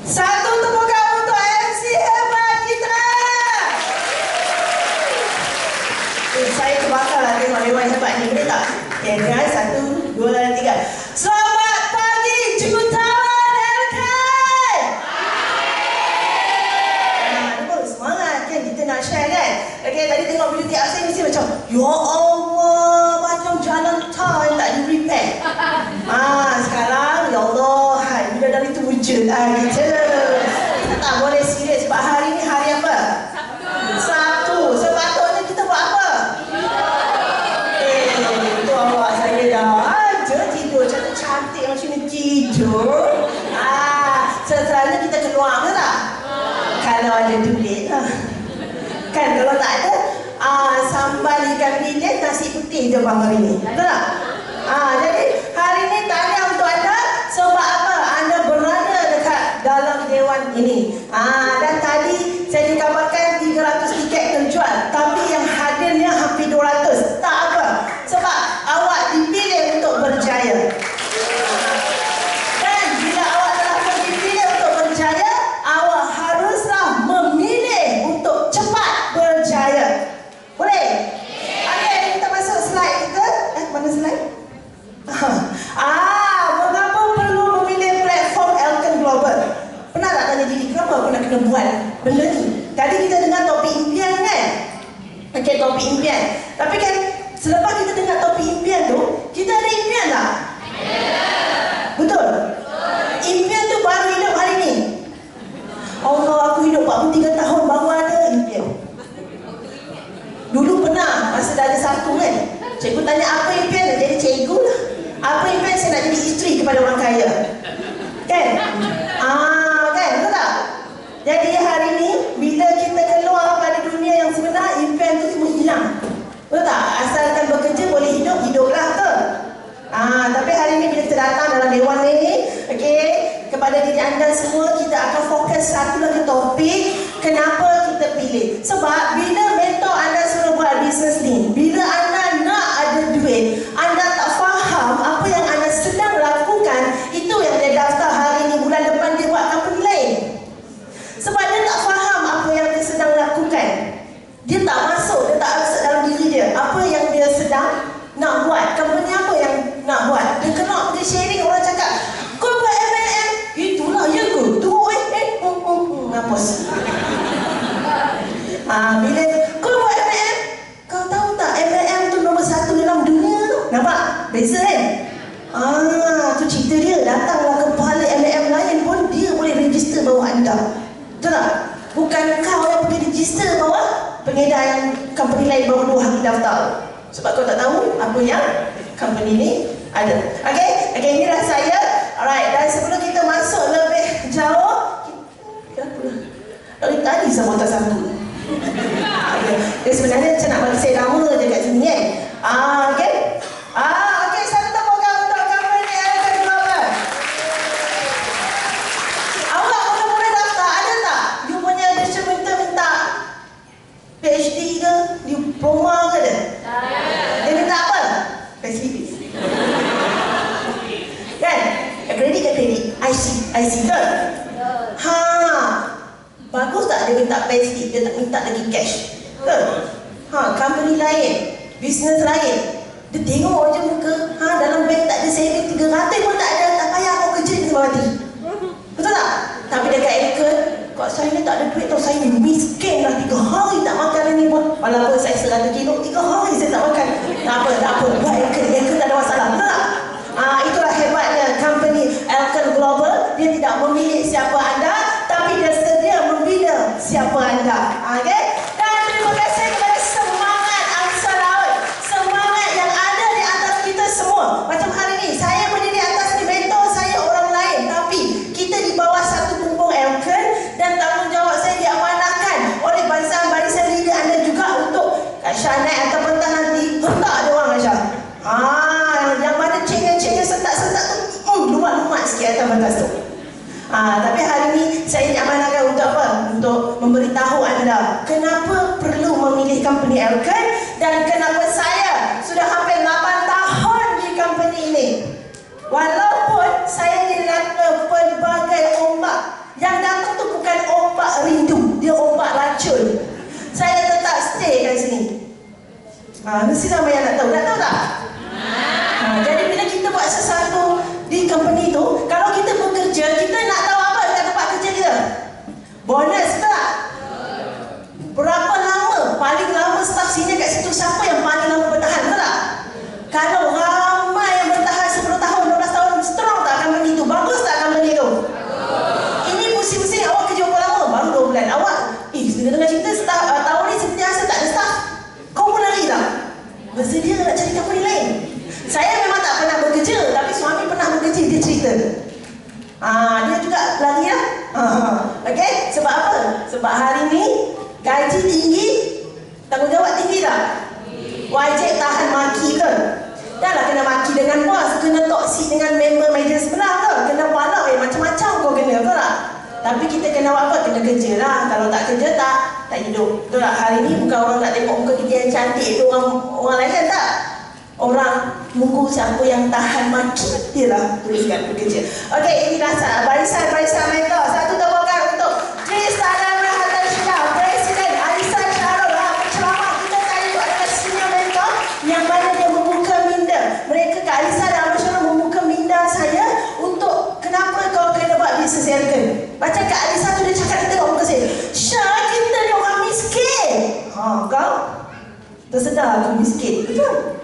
Satu tepukan untuk MC hebat kita. Saya terbakar lah tengok dewan hebat ni, boleh tak? Okay, guys, 1, 2, 3. Selamat pagi jutawan Elkan. Ni baru semangat kan, kita nak share kan. Okay, tadi tengok video tiap saya mesti macam, ya Allah, macam jalan tar tak di repair. Sekarang ya Allah, bila dari tu wujud kita tak boleh serius sebab hari ni hari apa? Sabtu. Sepatutnya kita buat apa? Itu awak saya dah aja tidur cantik-cantik macam ni tidur. Seterusnya kita keluar ke tak? Kalau ada duit lah. Kan kalau tak ada, sambal ikan bilis, nasi putih je bang hari ni. Betul tak? Jadi hari ni tahniah untuk anda. Sebab apa? Anda berada dekat dalam dewan ini. Dan tadi saya dikabarkan 300 tiket terjual, tapi yang hadirnya hampir 200. Tak apa. Sebab awak dipilih untuk berjaya. Dan bila awak telah dipilih untuk berjaya, awak haruslah memilih untuk cepat berjaya. Boleh? Okey, kita masuk slide kita. Mana slide? Mengapa perlu memilih platform Elkan Global? Pernah tak tanya diri, kenapa aku nak kena buat benda ni? Tadi kita dengar topik impian kan? Okey, topik impian. Tapi kan, selepas kita dengar topik impian tu, kita ada impian tak? Betul? Impian tu baru hidup hari ni. Allah, aku hidup 43 tahun baru ada impian. Dulu pernah, masa dah ada satu kan, cikgu tanya apa impian, dah jadi cikgu lah. Apa impian? Saya nak jadi isteri kepada orang kaya. Kan? Kan? Betul tak? Jadi hari ni, bila kita keluar pada dunia yang sebenar, impian tu semua hilang. Betul tak? Asalkan bekerja boleh hidup, hiduplah ke? Tapi hari ni bila kita datang dalam dewan ni, okey, kepada diri anda semua, kita akan fokus satu lagi topik. Kenapa kita pilih? Sebab bila mentor anda suruh buat bisnes ni, bila anda nak ada duit, anda tak faham apa yang anda sedang lakukan, itu yang dia daftar hari ni, bulan depan dia buat company lain. Sebab dia tak faham apa yang dia sedang lakukan. Dia tak masuk, dia tak masuk dalam diri dia apa yang dia sedang nak buat, company apa yang nak buat. Dia kena pergi sharing, orang cakap, kau buat MLM, itulah ya ke? Teruk ngapus. Bila kau buat MLM, kau tahu tak MLM tu nombor 1 dalam dunia tu? Nampak? Beza kan? Tu cerita dia. Datanglah kepala MLM lain pun dia boleh register bawah anda. Betul tak? Bukan kau yang pergi register bawah pengedar yang company lain baru 2 hari daftar. Sebab kau tak tahu apa yang company ni ada. Okay, inilah saya. Alright, dan sebelum kita masuk lebih jauh, dari tadi sama tak satu. Dia sebenarnya macam nak bagi saya nama je kat sini kan. Okay, satu tepukan untuk company Elkan Global. Awak mula-mula daftar, ada tak? You punya minta PhD ke? Diploma ke dia? Dia minta apa? Facilities. Kan? Kredit ke kredit? IC betul? Bagus tak dia minta payslip, dia tak minta lagi cash. Betul? Company lain, bisnes lain, dia tengok je muka, dalam bank tak ada saving 300 pun tak ada, tak payah aku kerja di bawah mati. Betul tak? Tapi dekat Elkan, kok saya ni tak ada duit tau, saya ni miskin lah, 3 hari tak makan ni pun. Walaupun saya 100 kilo, 3 hari saya tak makan. Tak apa, buat Elkan tak ada masalah. Betul tak? Itulah hebatnya company Elkan Global. Dia tidak memilih siapa anda, tapi dia sedia membina siapa anda. Okay? Dan terima kasih kepada semangat angsa laut, semangat yang ada di atas kita semua. Macam hari ni, saya berdiri atas ni, mentor saya orang lain, tapi kita di bawah satu tumpung Elkan, dan tanggungjawab saya diamanahkan oleh barisan leader anda juga untuk Kak Syah naik atau pentah nanti, hentak dia orang Kak Syah. Yang mana cengnya setak-setak tu, lumat-lumat sikit atas batas tu. Tapi hari ni saya diamanahkan untuk apa? Untuk memberitahu anda kenapa perlu memilih company Elkan, dan kenapa saya sudah hampir 8 tahun di company ini. Walaupun saya dilanda pelbagai ombak yang Mesti sama yang nak tahu. Nak tahu tak? Jadi bila kita buat sesuatu di company tu, kalau kita bekerja, kita nak tahu apa dekat tempat kerja kita? Bonus tak? Berapa lama? Paling lama staff senior kat situ, siapa yang paling lama bertahan? Betul tak? Kalau ramai yang bertahan 10 tahun, 12 tahun, strong tak company tu? Bagus tak company tu? Ini pusing-pusing awak kerja berapa lama? Baru 2 bulan. Awak, dengar cerita tahun ni sentiasa tak ada staff. Kau pun lari tak? Bersedia nak cari company lain? Saya memang tak pernah bekerja, tapi suami pernah bekerja, dia cerita. Dia juga lari lah. Okay? Sebab apa? Sebab hari ni gaji tinggi, tanggungjawab tinggi tak? Wajib tahan maki betul? Janganlah kena maki dengan bos, kena toksik dengan member meja sebelah betul? Kena palak macam-macam kau kena, betul tak? Tapi kita kena buat apa? Kena kerja lah. Kalau tak kerja tak hidup. Betul tak? Hari ni bukan orang nak tengok muka kita yang cantik tu orang lain kan tak? Orang nunggu siapa yang tahan maki, dia lah teruskan bekerja. Okey, ini dah barisan mentor. Satu tepukan untuk Trista dan Rahatan Syah, Presiden Alisan Syarul. Penceramah kita tadi tu adalah senior mentor yang mana dia membuka minda. Mereka Kak Alisan dan Abang Syarul membuka minda saya untuk kenapa kau kena buat bisnes Elkan. Macam Kak Alisan tu dia cakap, dia tengok muka saya, Syah, kita ni orang miskin. Kau tersedar aku miskin, betul?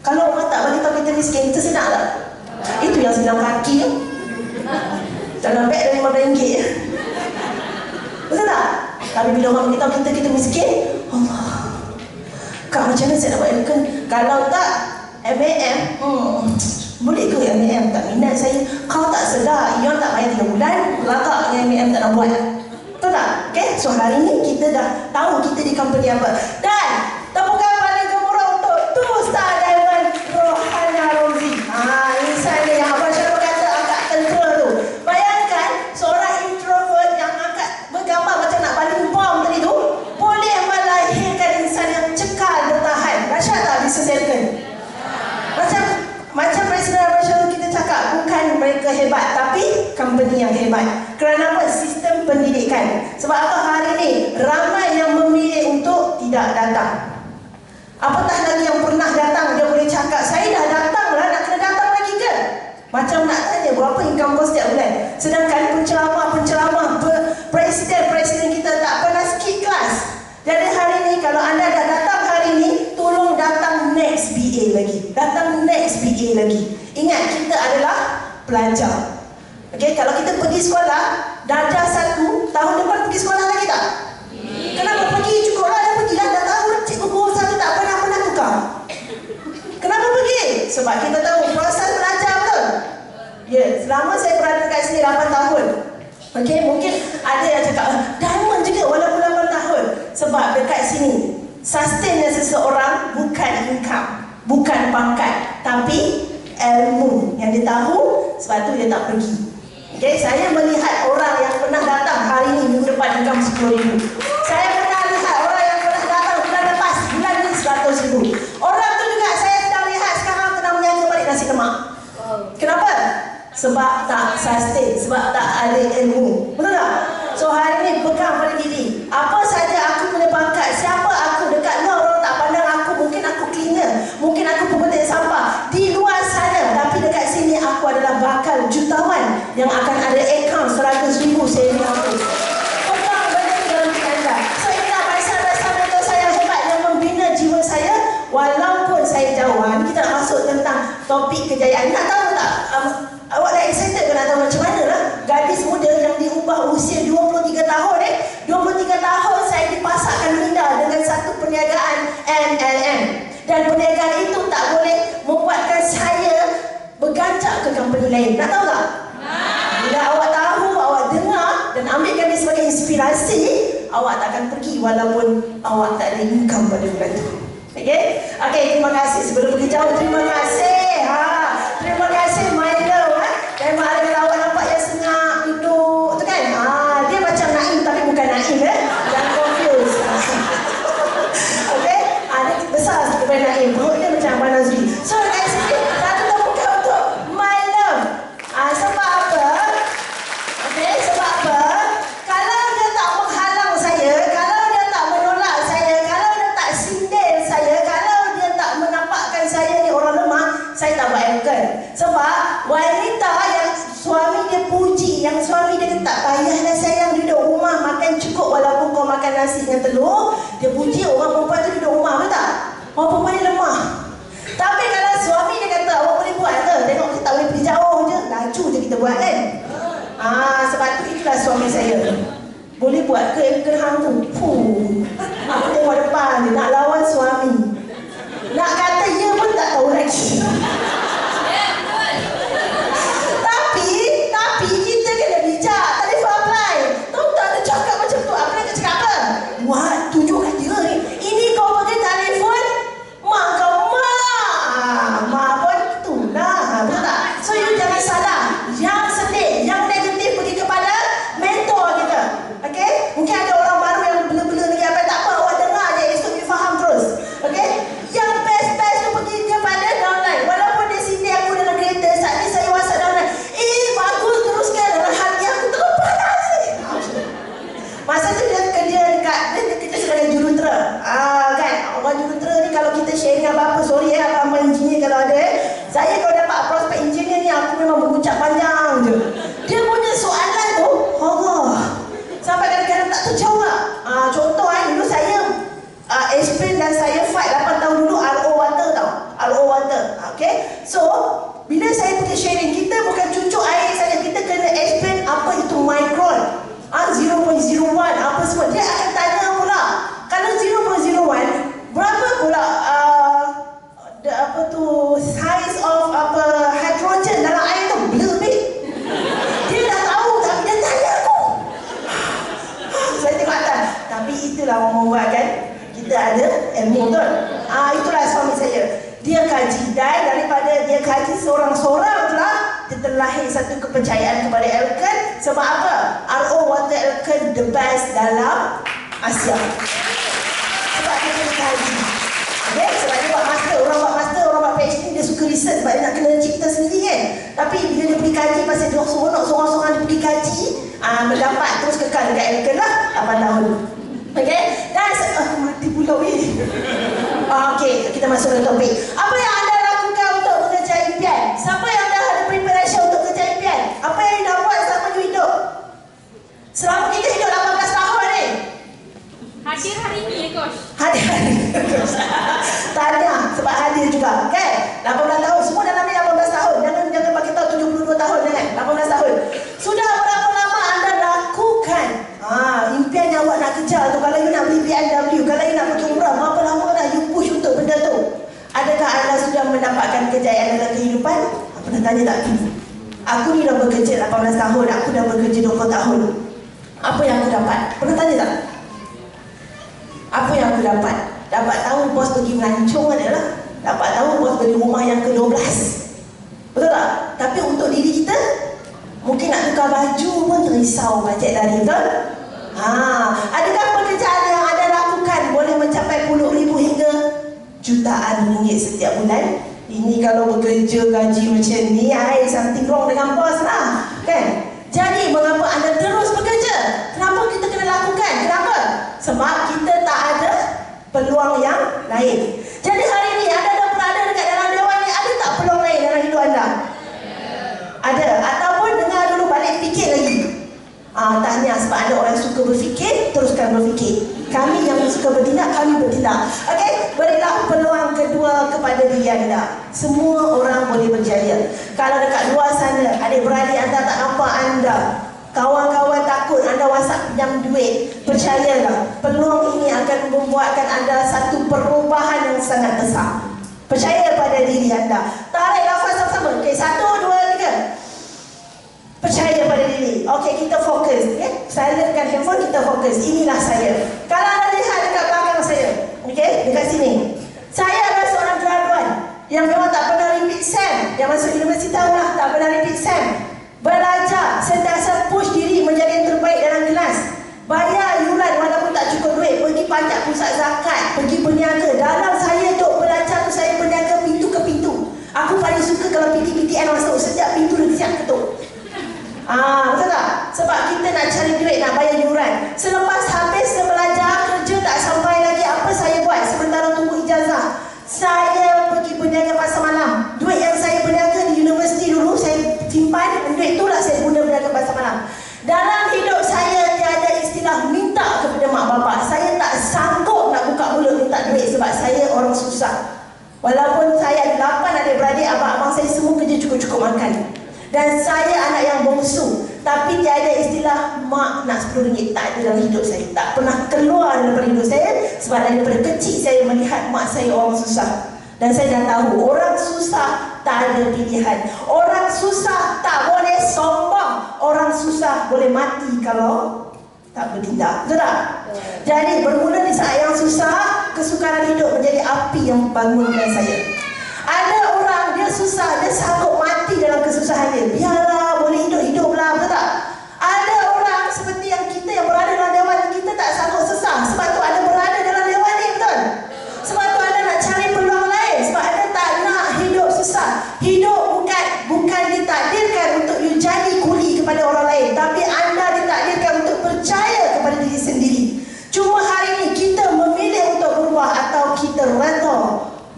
Kalau orang tak bagi tahu kita miskin, kita sedar tak? Itu yang sedang kaki tu. Dalam beg dari RM15. Betul tak? Tapi bila orang beritahu kita miskin, Allah, Kak macam mana saya nak buat Elkan? Kalau tak MAM, boleh ke MAM? Tak minat saya. Kau tak sedar, Ion tak bayar 3 bulan, belakang dengan MAM tak nak buat. Betul tak? Okay? So hari ni kita dah tahu kita di company apa. Dan tepukan paling gemuruh untuk Tusta Diamond Rohana Romzi. Ini saya yang Abang Syarul kata angkat tentera tu. Bayangkan seorang introvert yang angkat bergambar macam nak baling bom tadi tu boleh melahirkan insan yang cekal bertahan. Dahsyat tak diseselkan? Macam Presiden Abang Syarul kita cakap, bukan mereka hebat tapi company yang hebat. Kerana apa? Sistem pendidikan. Sebab apa hari ni ramai yang memilih untuk tidak datang. Apatah lagi yang pernah datang, dia boleh cakap, saya dah datang lah, nak kena datang lagi ke? Macam nak tanya berapa income kau setiap bulan. Sedangkan penceramah presiden kita tak pernah skip kelas. Jadi hari ni kalau anda dah datang hari ni, tolong datang next BA lagi. Datang next BA lagi. Ingat, kita adalah pelajar. Okay, kalau kita pergi sekolah, darjah 1, tahun depan pergi sekolah lagi tak? Kenapa pergi? Cukuplah dah pergi dah. Dah tahu cikgu guru 1 tak pernah tukar. Kenapa pergi? Sebab kita tahu proses belajar betul? Ya, selama saya berada kat sini 8 tahun. Okay, mungkin ada yang cakap, Diamond juga walaupun 8 tahun. Sebab dekat sini, sustainnya seseorang bukan income, bukan pangkat, tapi ilmu yang dia tahu, sebab tu dia tak pergi. Okay, saya melihat orang yang pernah datang hari ni, minggu depan income 10,000. Saya pernah lihat orang yang pernah datang bulan lepas, bulan ni 100,000. Orang tu juga saya sedang lihat sekarang tengah menyangga balik nasi lemak. Kenapa? Sebab tak sustain, sebab tak ada ilmu. Betul tak? So hari ni pegang pada diri. Apa saja aku punya pangkat, siapa aku dekat luar orang tak pandang aku, mungkin aku cleaner, mungkin aku pemetik sampah di luar sana, tapi dekat sini aku adalah bakal jutawan yang akan ada akaun 100,000 saving aku. Pegang benda tu dalam diri anda. So inilah barisan-barisan mentor saya hebat yang membina jiwa saya walaupun saya jauh. Kita nak masuk tentang topik kejayaan. Nak tahu tak? Awak dah excited ke nak tahu macam mana lah gadis muda yang diubah usia 23 tahun 23 tahun saya dipasakkan minda dengan satu perniagaan MLM. Dan perniagaan itu tak boleh membuatkan saya bergancak ke company lain. Nak tahu tak? Bila awak tahu, awak dengar dan ambilkan dia sebagai inspirasi, awak tak akan pergi walaupun awak tak ada income pada bulan itu. Okay? Okay, terima kasih. Sebelum pergi jauh, terima kasih. Terima kasih my love. Dan mak ada awak nampak yang senang duduk tu kan? Dia macam Naim tapi bukan Naim jangan confuse. Okay? Dia besar sikit daripada Naim. Perut dia macam Abang Nazri. So kat sini, satu tepukan untuk my love. Sebab apa? Okay, sebab apa? Kalau dia tak menghalang saya, kalau dia tak menolak saya, kalau dia tak sindir saya, kalau dia tak payahlah sayang duduk rumah makan cukup walaupun kau makan nasi dengan telur. Dia puji orang perempuan tu duduk rumah, betul tak? Orang perempuan ni lemah. Tapi kalau suami dia kata awak boleh buat ke? Tengok kita tak boleh pergi jauh je, laju je kita buat kan? Sebab tu itulah suami saya. Boleh buat ke kena hantu? Aku tengok depan dia nak lawan suami. Nak kata ya pun tak tahu lagi. Tapi kita kena bijak. Telefon apply. Tahu tak ada cakap macam tu. Apa nak cakap apa? Buat tunjukkan dia ni. Ini kau pakai telefon mak kau mak pun tu lah. Betul tak? So you jangan salah. Yang sedih, yang negatif pergi kepada mentor kita. Okay? Mungkin ada orang baru yang bela-bela lagi apa. Tak apa, awak dengar je. Esok you faham terus. Okay? Yang best tu pergi kepada downline. Walaupun di sini aku dalam kereta, saat ni saya WhatsApp downline. Bagus teruskan. Dalam hati aku terpanas ni. Masa tu dia kerja dekat, dia kerja sebagai jurutera. Kan? Orang jurutera ni kalau kita sharing apa-apa, sorry abang engineer kalau ada. Saya kalau dapat prospek engineer ni, aku memang berucap panjang je. Dia punya soalan tu, sampai kadang-kadang tak terjawab. Contoh dulu saya explain dan saya fight 8 tahun dulu RO water tau. RO water. Okay? So, bila saya pergi sharing, kita bukan cucuk air saja. Kita kena explain apa itu micron. 0.01 apa semua. Dia akan tanya pula. Kalau 0.01, berapa pula size of hydrogen dalam air tu? Lebih. Dia dah tahu tapi dia tanya aku. Saya tengok atas. Tapi itulah orang membuat kan. Kita ada ilmu betul. Itulah suami saya. Dia kaji dan daripada dia kaji seorang-seorang pula, dia terlahir satu kepercayaan kepada Elkan. Sebab apa? RO Water Elkan the best dalam Asia. Sebab dia kena kaji. Okay? Sebab dia buat master, orang buat PhD, dia suka research sebab dia nak kena cipta sendiri kan. Tapi bila dia pergi kaji, pasal dia seronok seorang-seorang dia pergi kaji, mendapat terus kekal dekat Elkan lah 8 tahun. Okay? Dan mati pula weh. Okay, kita masuk ke topik. Apa yang anda lakukan untuk mengejar impian? Siapa yang dah ada preparation untuk mengejar impian? Apa yang dah buat selama you hidup? Selama kita hidup 18 tahun ni. Hadir hari ni ya Coach. Hadir hari ni Coach. Tanya sebab hadir juga. Okay? 18 tahun. Semua dalam ni 18 tahun. Jangan bagi tahu 72 tahun kan? 18 tahun. Sudah berapa lama anda lakukan impian yang awak nak kejar tu? Kalau you nak beli BMW, kalau you nak pergi umrah, berapa lama dah you push untuk benda tu? Adakah anda sudah mendapatkan kejayaan dalam kehidupan? Pernah tanya tak? Aku ni dah bekerja 18 tahun, aku dah bekerja 20 tahun. Apa yang aku dapat? Pernah tanya tak? Apa yang aku dapat? Dapat tahu bos pergi melancong adalah dapat tahu bos beli rumah yang ke-12. Betul tak? Tapi untuk diri kita, mungkin nak tukar baju pun terisau bajet tadi, betul? Adakah pekerjaan yang anda lakukan boleh mencapai puluh ribu hingga jutaan ringgit setiap bulan? Ini kalau bekerja gaji macam ni, something wrong dengan bos lah, kan? Jadi mengapa anda terus bekerja? Kenapa kita kena lakukan? Kenapa? Sebab kita tak ada peluang yang lain. Jadi hari ni anda dah berada dekat dalam dewan ni, ada tak peluang lain dalam hidup anda? Ada. Ataupun dengar dulu balik, fikir lagi. Tanya sebab ada orang suka berfikir, teruskan berfikir. Kami yang suka bertindak, kami bertindak. Okey, berilah peluang kedua kepada diri anda. Semua orang boleh berjaya. Kalau dekat luar sana, adik-beradik anda tak nampak anda, kawan-kawan takut anda WhatsApp pinjam duit, percayalah, peluang ini akan membuatkan anda satu perubahan yang sangat besar. Percaya pada diri anda. Tarik nafas sama-sama. Okey, 1, 2, 3. Percaya pada diri. Okey, kita fokus. Silentkan handphone, kita fokus. Inilah saya. Kalau anda lihat dekat belakang saya, okey, dekat sini, saya adalah seorang graduan yang memang tak pernah repeat SEM. Yang masuk universiti tahulah, tak pernah repeat SEM. Belajar, sentiasa push diri menjadi yang terbaik dalam kelas. Bayar yuran walaupun tak cukup duit. Pergi pajak pusat zakat, pergi berniaga. Dalam saya duk belajar tu, saya berniaga pintu ke pintu. Aku paling suka kalau PTPTN masuk, setiap pintu dia siap ketuk. Betul tak? Sebab kita nak cari duit, nak bayar yuran. Selepas habis belajar, kerja tak sampai lagi, apa saya buat? Sementara tunggu ijazah, saya pergi berniaga pasar malam. Duit yang saya berniaga di universiti dulu, saya simpan. Duit itulah saya guna berniaga pasar malam. Dalam hidup saya tiada istilah minta kepada mak bapak. Saya tak sanggup nak buka mulut minta duit sebab saya orang susah. Walaupun saya ada 8 adik-beradik, abang-abang saya semua kerja cukup-cukup makan. Dan saya anak yang bongsu. Tapi tiada istilah mak nak RM10. Tak ada dalam hidup saya. Tak pernah keluar daripada hidup saya. Sebab daripada kecil saya melihat mak saya orang susah. Dan saya dah tahu orang susah tak ada pilihan. Orang susah tak boleh sombong. Orang susah boleh mati kalau tak bertindak. Betul tak? Jadi bermula di saat yang susah, kesukaran hidup menjadi api yang bangunkan saya. Ada orang dia susah, dia sanggup mati dalam kesusahan dia. Biarlah, boleh hidup-hiduplah. Betul tak? Ada orang seperti yang kita yang berada dalam dewan ni, kita tak sanggup sesah. Sebab tu ada berada dalam dewan ni, betul? Sebab tu ada nak cari peluang lain. Sebab ada tak nak hidup susah. Hidup bukan ditakdirkan untuk you jadi kuli kepada orang lain. Tapi anda ditakdirkan untuk percaya kepada diri sendiri. Cuma hari ini kita memilih untuk berubah atau kita redha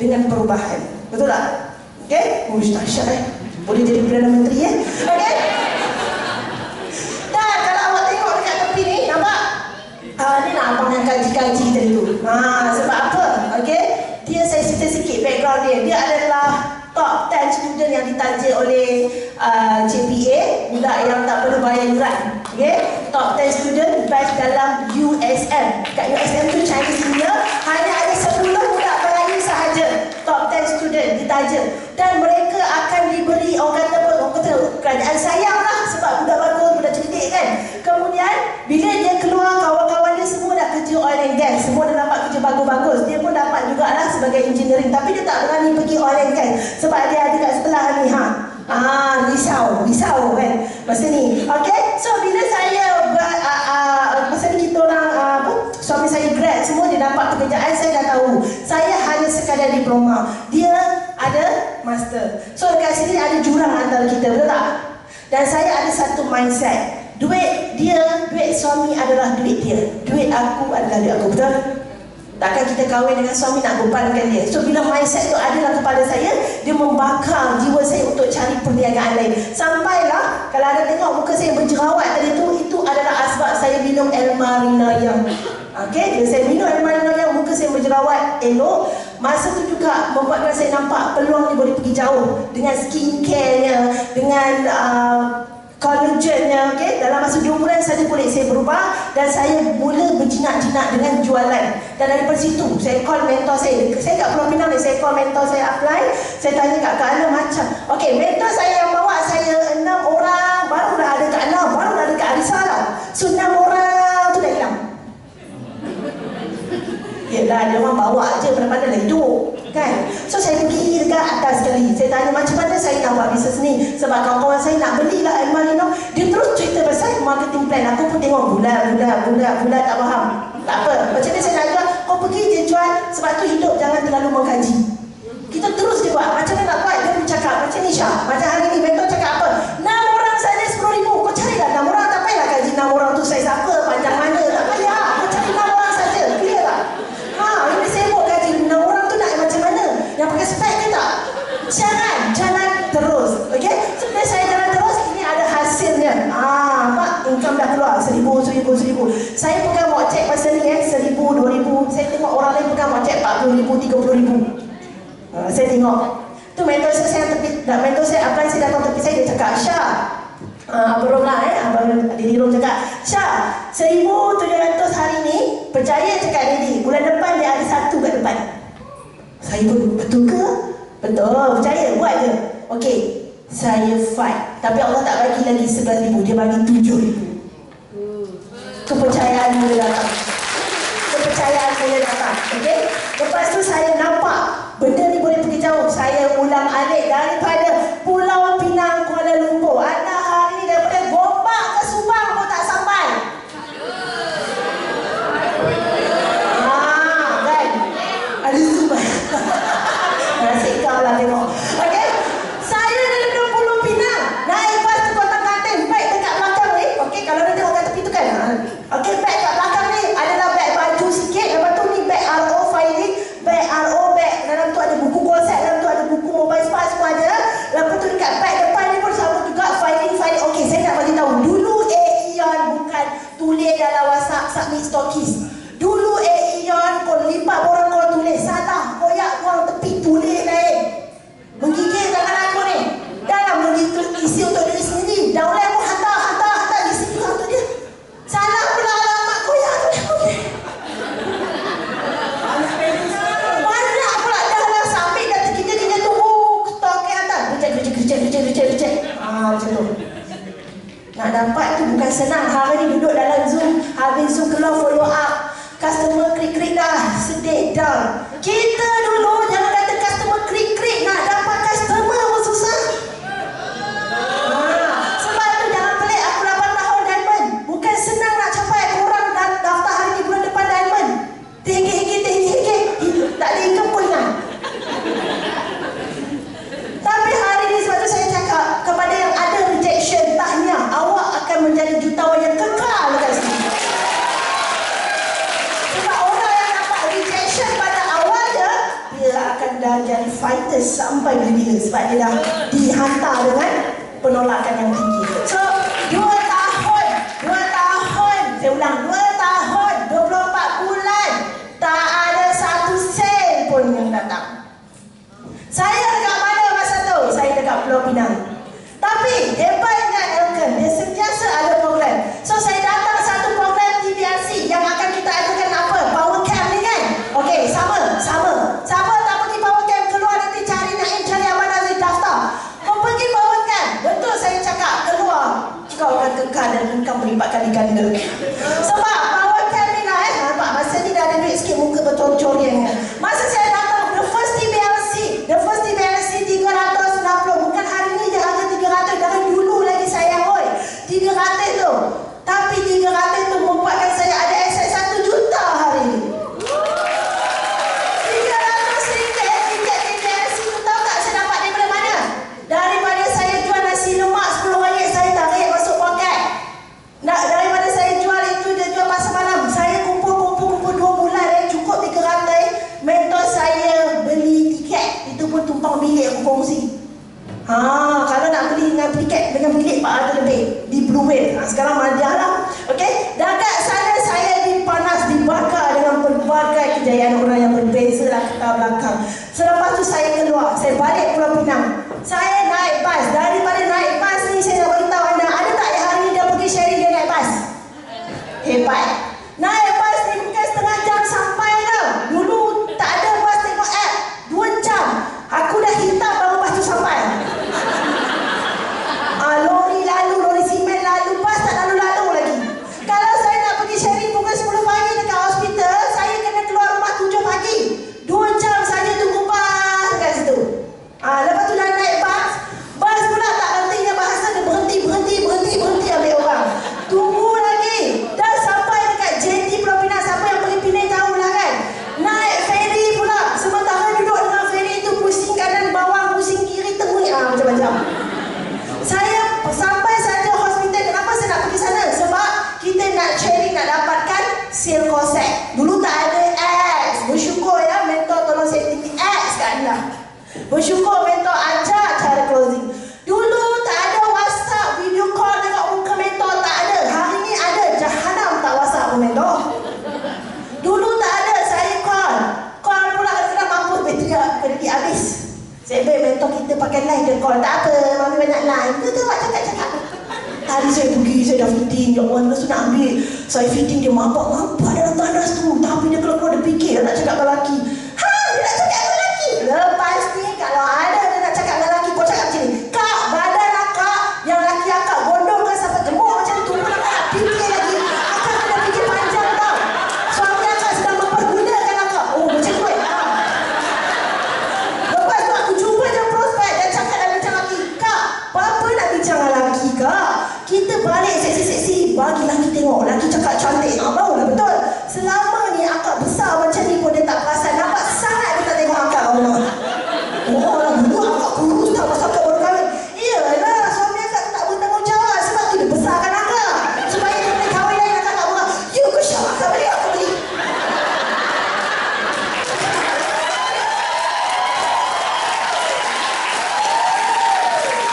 dengan perubahan. Betul tak? Okey? Dahsyat boleh jadi Perdana Menteri Okey? Dan kalau awak tengok dekat tepi ni, nampak? Ni nak abang yang kaji-kaji tadi tu. Sebab apa? Okey? Dia saya cerita sikit background dia. Dia adalah top 10 student yang ditaja oleh JPA, budak yang tak perlu bayar yuran. Okay? Top 10 student batch dalam USM. Kat USM tu Chinese New Year hanya ada 10 budak Melayu sahaja. Top 10 student ditaja. Dan mereka akan diberi orang kata kerajaan sayang lah sebab budak bagus, budak cerdik kan. Kemudian bila dia keluar, kawan-kawan dia semua dah kerja oil and gas, semua dah dapat kerja bagus-bagus. Dia pun dapat jugalah sebagai engineering, tapi dia tak berani pergi oil and gas sebab dia ada kat sebelah ni. Risau kan masa ni. Okay, so bila saya masa ni kita orang suami saya grad semua, dia dapat pekerjaan, saya dah tahu saya hanya sekadar diploma, dia ada master. So dekat sini ada jurang antara kita, betul tak? Dan saya ada satu mindset, duit dia, duit suami adalah duit dia, duit aku adalah duit aku, betul? Takkan kita kahwin dengan suami nak bebankan dia. So bila mindset tu ada dalam kepala saya, dia membakar jiwa saya untuk cari perniagaan lain. Sampailah kalau ada tengok muka saya berjerawat tadi tu, itu adalah asbab saya minum El Marinayam. Okey, bila saya minum El Marinayam, muka saya berjerawat elok. Masa tu juga membuatkan saya nampak peluang ni boleh pergi jauh dengan skincare-nya, dengan collagennya. Okay? Dalam masa 2 bulan saja kulit saya berubah dan saya mula berjinak-jinak dengan jualan. Dan daripada situ saya call mentor saya. Saya kat Pulau Pinang ni, saya call mentor saya apply. Saya tanya kat Kak Ana macam, okay, mentor saya yang bawa saya 6 orang, baru dah ada Kak Ana, baru dah ada Kak Arisa tau. So 6 orang tu dah hilang. Yelah, dia orang bawa je, pada-pada lah hidup kan. So saya pergi dekat atas sekali, saya tanya macam mana saya nak buat bisnes ni, sebab kawan-kawan saya nak belilah El Marino. Dia terus cerita pasal marketing plan. Aku pun tengok bulat tak faham. Tak apa, macam ni saya nak jual, kau pergi je jual. Sebab tu hidup jangan terlalu mengkaji. Kita terus je buat. Macam mana nak buat, dia pun cakap macam ni Syah, macam hari ni mentor cakap apa, 6 orang saja 10,000. Kau carilah 6 orang, tak payahlah kaji 6 orang tu saiz apa, panjang mana, tak payah. Kau cari 6 orang saja, clear tak? Ini sibuk kaji 6 orang tu nak macam mana, yang pakai spek ke tak? Jalan terus. Okay, sebenarnya saya jalan terus, ini ada hasilnya. Pak, income dah keluar 1,000. Saya pegang watch masa ni 1,000, 2,000. Saya tengok orang lain pegang watch 40,000, 30,000. Saya tengok tu mentor saya tepi, mentor saya apa yang saya datang tepi saya, dia cakap, Syah, Abang Abang Didi Rom cakap, Syah, 1,700 hari ni, percaya cakap Didi, bulan depan dia ada 1 kat depan. Saya pun, betul ke? Betul, percaya, buat je. Okey, saya fight. Tapi Allah tak bagi lagi 11,000, dia bagi 7,000. Kepercayaan mula datang. Okey, lepas tu saya nampak benda ni boleh pergi jauh. Saya ulang alik daripada Pulau Pinang, Kuala Lumpur. Anda hari ni daripada Gombak ke Subang pun tak sampai. Kan? Ada Subang. Nasib kau lah tengok. Okey, saya daripada Pulau Pinang naik bas ke Kota Kelantan. Baik dekat belakang ni. Okey, kalau anda tengok kat tepi tu kan. Okey, beg kat belakang ni adalah beg baju sikit. Lepas tu ni beg RO filing, beg RO beg. Dalam tu ada buku konsep, dalam tu ada buku mobile spark, semua ada. submit stokis. Dulu Ion kau lipat orang kau tulis salah, koyak orang tepi tulis lain. Menggigil tangan aku ni. Dalam isi untuk diri sendiri. Dah mulai aku hantar isi juga untuk dia. Salah pula alamat koyak tu dia boleh. Banyak pula dah lah submit dah kita tunggu stok ke atas. Reject. Macam tu. Nak dapat tu bukan senang. Hari ni duduk dalam Zoom, habis Zoom keluar follow up. Customer klik dah, sedih down. Kita dulu jangan kata customer klik nak dapat customer pun susah. Sebab tu jangan pelik aku 8 tahun diamond. Bukan senang nak capai korang daftar hari ni bulan depan diamond. Tinggi. Tak ada income pun lah. Tapi hari ni sebab tu saya cakap kepada yang ada rejection, tahniah, awak akan menjadi jutawan yang kekal dekat sini. Sebab orang yang dapat rejection pada awal dia akan dah jadi fighter sampai bila sebab dia dah dihantar dengan penolakan yang tinggi. So 2 tahun, saya ulang, 2 tahun, 24 bulan, tak ada satu sen pun yang datang. Saya dekat mana masa tu? Saya dekat Pulau Pinang. Tapi hebatnya Elkan, dia sentiasa ada program. So saya datang satu program TBRC yang akan kita adakan apa? Power camp ni kan? Okey, sama. Tak pergi power camp, keluar nanti cari Naim, cari Abang Nazir daftar. Kau pergi power camp. Betul saya cakap, keluar. Kau akan kekal dan engkau berlipat kali ganda. Sebab power camp ni lah nampak masa ni dah ada duit sikit muka bercor-corian. Masa saya datang, the first TBRC 360, bukan hari ni je harga 300, jangan dulu lagi sayang oi. 300 tu. Tapi 300 tu membuatkan saya ada aset 1 juta hari ni. 300 ringgit tiket TBRC tu tahu tak saya dapat daripada mana? Daripada saya jual nasi lemak 10 ringgit saya tarik masuk poket. Daripada saya jual itu dia jual pasar malam. Saya kumpul 2 bulan cukup 300. Mentor saya beli tiket. Itu pun tumpang bilik aku kongsi. Kalau nak beli dengan tiket dengan bilik 400 lebih di Blue Whale. Sekarang Madiah lah. Okey, dekat sana saya dipanas, dibakar dengan pelbagai kejayaan orang yang berbeza latar belakang. Selepas tu saya keluar, saya balik Pulau Pinang. Saya naik bas. Daripada naik bas ni saya nak beritahu anda, ada tak yang hari ni dia pergi sharing dia naik bas? Hebat. Naik bas ni bukan setengah jam sampai tau. Dulu tak ada bas, tengok app 2 jam. Aku dah hitam baru bas tu sampai. Lori simen lalu, bas tak lalu-lalu lagi. Kalau saya nak pergi sharing pukul 10 pagi dekat hospital, saya kena keluar rumah 7 pagi. 2 jam saja tunggu bas kat situ. Lepas tu dah naik bas pula tak pentingnya bahasa, dia berhenti ambil orang. Tunggu lagi. Dah sampai dekat JT Pulau Pinang, siapa yang pergi Penang tahulah kan. Naik ferry pula. Sementara duduk dengan ferry tu, pusing kanan bawah, pusing kiri, tengah macam-macam. Saya sampai saja hospital. Kenapa saya nak pergi sana? Sebab kita nak sharing, nak dapatkan sale konsep. Dulu tak ada X. Bersyukur ya mentor tolong setting X kat anda. Bersyukur mentor ajar cara closing. Dulu tak ada WhatsApp, video call tengok muka mentor, tak ada. Hari ni ada. Jahanam tak WhatsApp pun mentor. Dulu tak ada, saya call pula kadang-kadang mampus bateri kredit habis. Saya beri mentor kita pakai line, dia call. Tak apa, mami banyak line. Kita buat cakap-cakap. Tadi saya pergi, saya dah fitting. Ya Allah, lepas tu nak ambil. Saya fitting, dia mampak dalam tandas tu. Tapi dia keluar dia fikir nak cakap dengan lelaki. Dia nak cakap dengan lelaki. Lepas ni kalau ada dia nak cakap dengan lelaki, kau cakap macam ni. Kak, badan akak yang lelaki akak gondongkan sampai gemuk macam tu. Mana nak fikir lagi. Akak kena fikir panjang tau. Suami akak sedang mempergunakan akak. Macam tu Lepas tu aku jumpa je prospek dan cakap dan bincang lelaki. Kak, apa nak bincang dengan lelaki kak? Kita balik seksi-seksi, bagi lelaki tengok. Lelaki cakap cantik, baulah betul. Selama ni akak besar macam ni pun dia tak perasan. Nampak sangat dia tak tengok akak. Allah. Orang dulu akak kurus tak masa akak baru kahwin. Iyalah, suami akak tak bertanggungjawab sebab tu dia besarkan akak. Supaya dia boleh kahwin lain akak tak buka. Ya ke Syah, akak beli.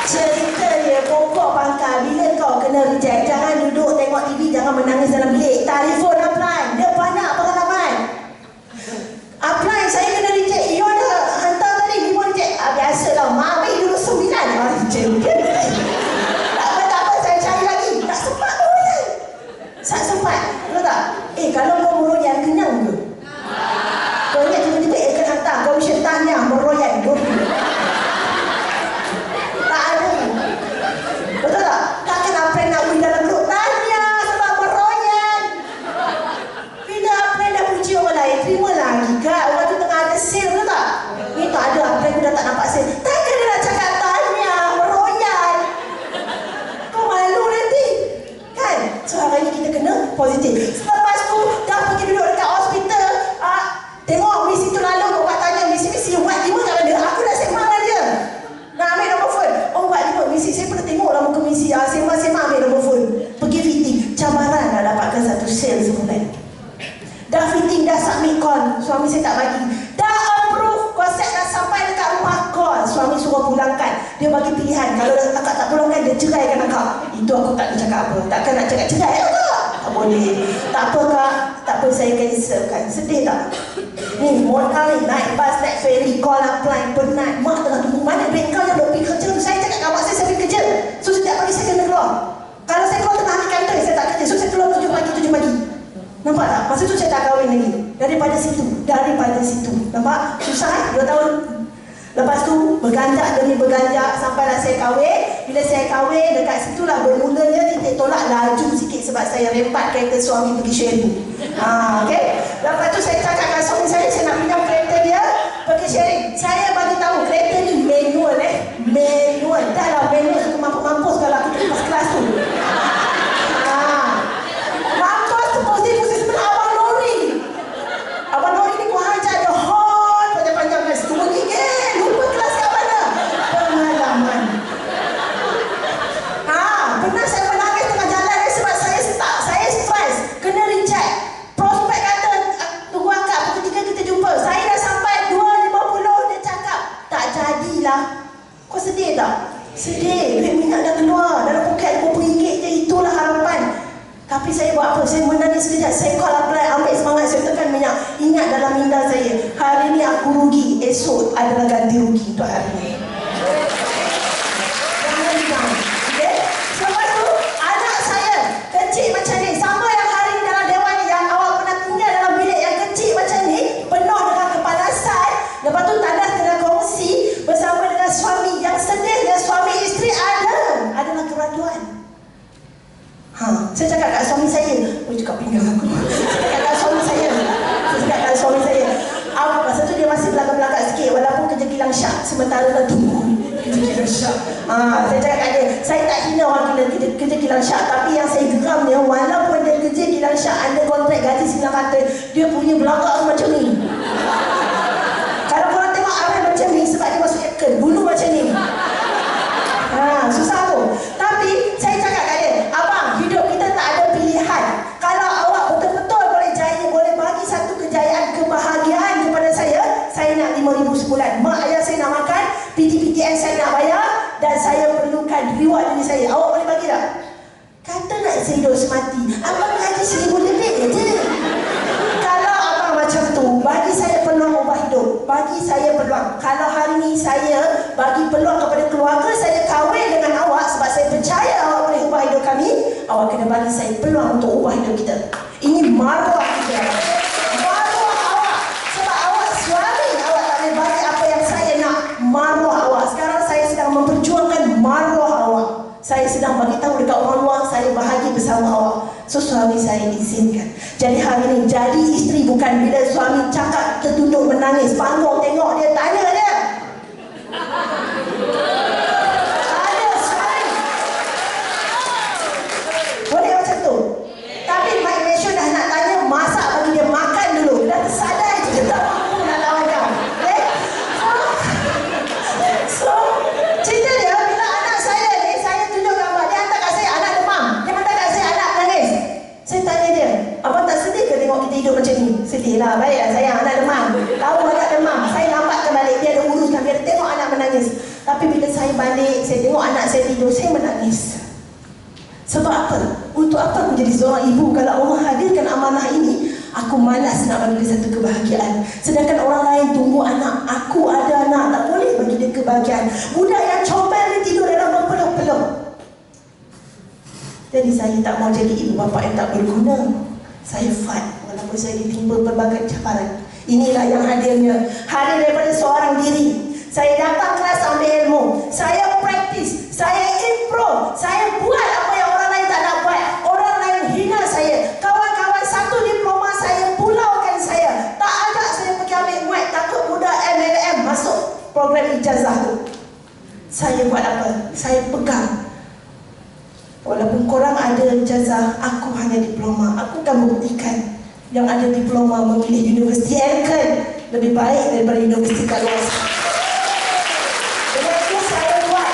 Cerita dia pokok pangkal. Bila kau kena reject, jangan duduk tengok TV, jangan menangis dalam bilik. Telefon apply. positif. Selepas tu dah pergi duduk dekat hospital, tengok misi tu lalu, buat tanya misi Wad 5 kat mana? Aku dah sembang dengan dia, nak ambil nombor phone. Oh Wad 5 misi, saya pernah tengok lah muka misi. Sembang-sembang ambil nombor phone, pergi fitting. Cabaran nak dapatkan satu sale sebulan. Dah fitting, dah submit call, suami saya tak bagi. Dah approve, konsep dah sampai dekat rumah, call, suami suruh pulangkan. Dia bagi pilihan, kalau akak tak pulangkan, dia ceraikan akak. Itu aku tak nak cakap apa. Takkan nak cakap cerai akak? Tak boleh. Tak apa kak, tak apa, saya cancelkan. Sedih tak? Ni modal ni, naik bas, naik ferry, call upline, penat. Mak tengah tunggu, mana duit kau yang pergi kerja tu? Saya cakap kat mak saya pergi kerja. So setiap pagi saya kena keluar. Kalau saya keluar tengah hari kantor, saya tak kerja. So saya keluar 7 pagi. Nampak tak? Masa tu saya tak kahwin lagi. Daripada situ. Nampak? Susah 2 tahun. Lepas tu berganjak demi berganjak sampailah saya kahwin. Bila saya kahwin, dekat situlah bermulanya titik tolak laju sikit sebab saya rempat kereta suami pergi sharing. Okay? Lepas tu saya cakap dengan suami saya nak pinjam kereta dia pergi sharing. Saya bagi tahu kereta ni manual. Dah lah manual tu mampus kalau aku pergi kelas tu. Mampus tu posisi sebelah abang lori. Abang lori ni ku hajar dia hot panjang-panjang kelas tu bunyi lupa kelas kat mana. Pengalaman. Pernah saya menangis tengah jalan sebab saya stuck, saya stres, kena reject. Prospek kata tunggu akak pukul 3 kita jumpa. Saya dah sampai 2.50, dia cakap tak jadilah. Kau sedih tak? Sedih, duit minyak dah keluar dalam poket RM20 je, itulah harapan. Tapi saya buat apa? Saya menangis sekejap, saya call apply, ambil semangat, saya tekan minyak. Ingat dalam minda saya, hari ni aku rugi, esok adalah ganti rugi untuk hari ni. Jangan bilang. Okay? Lepas tu, anak saya kecil macam ni, sama yang hari ni dalam dewan ni, yang awak pernah tinggal dalam bilik yang kecil macam ni, penuh dengan kepanasan. Lepas tu tandas dengan kongsi bersama dengan suami. Yang sedihnya suami isteri adalah keraduan. Saya cakap kat suami saya, cakap pinggang aku. Saya cakap kat suami saya, masa tu dia masih belakang-belakang sikit, walaupun kerja kilang syak, sementara dah tunggu kerja kilang syak. Saya cakap kat dia, saya tak hina orang kerja kilang syak, tapi yang saya geramnya, walaupun dia kerja kilang syak, ada kontrak gaji 900, dia punya belakang macam ni. Kalau korang tengok Arif macam ni, sebab dia masuk Apple, bulu macam ni. Susah tu. Tapi saya cakap kat dia, abang, hidup kita tak ada pilihan. Kalau awak betul-betul boleh jaya, boleh bagi satu kejayaan, kebahagiaan kepada saya nak 5,000 sebulan. Mak ayah saya nak makan, PTPTN saya nak bayar, dan saya perlukan reward diri saya. Awak boleh bagi tak? Kata nak hidup semati, abang gaji 1,000 lebih je. Kalau abang macam tu, bagi saya peluang ubah hidup. Bagi saya peluang. Kalau hari ni saya bagi peluang kepada keluarga, saya kahwin dengan awak sebab saya percaya awak boleh ubah hidup kami, awak kena bagi saya peluang untuk ubah hidup kita. Ini maruah kita. Maruah awak. Sebab awak suami, awak tak boleh bagi apa yang saya nak. Maruah awak. Sekarang saya sedang memperjuangkan maruah awak. Saya sedang bagi tahu dekat orang luar, saya bahagia bersama awak. So suami saya izinkan. Jadi hari ini jadi isteri bukan bila suami cakap tertunduk menangis, panggung tengok dia, tanya dia. Ada suami. Boleh macam tu. Tapi Mike Mason dah nak tanya, masak bagi dia makan dulu. Dah tersadar je dia tak mampu nak lawan. Okay? So cerita dia, bila anak saya ni, saya tunjuk gambar, dia hantar kat saya anak demam, dia hantar kat saya anak menangis. Saya tanya dia, abang tak sedih ke tengok kita hidup macam ni? Sedih lah, baiklah sayang, anak demam. Tahu anak demam, saya nampakkan balik, dia ada uruskan, dia tengok anak menangis. Tapi bila saya balik, saya tengok anak saya tidur, saya menangis. Sebab apa? Untuk apa aku jadi seorang ibu kalau Allah hadirkan amanah ini? Aku malas nak bagi dia satu kebahagiaan. Sedangkan orang lain tunggu anak. Aku ada anak, tak boleh bagi dia kebahagiaan. Budak yang comel dia tidur dalam berpeluh-peluh. Jadi saya tak mau jadi ibu bapa yang tak berguna. Saya fight walaupun saya ditimpa pelbagai cabaran. Inilah yang hadirnya. Hadir daripada seorang diri. Saya datang kelas ambil ilmu. Saya praktis. Saya improve. Saya buat apa yang orang lain tak nak buat. Orang lain hina saya. Kawan-kawan satu diploma saya pulaukan saya. Tak ajak saya pergi ambil muat. Takut budak MLM masuk program ijazah tu. Saya buat apa? Saya pegang. Walaupun korang ada ijazah, aku hanya diploma. Aku akan buktikan yang ada diploma memilih Universiti Elkan lebih baik daripada universiti kat luar sana. Dengan itu saya buat,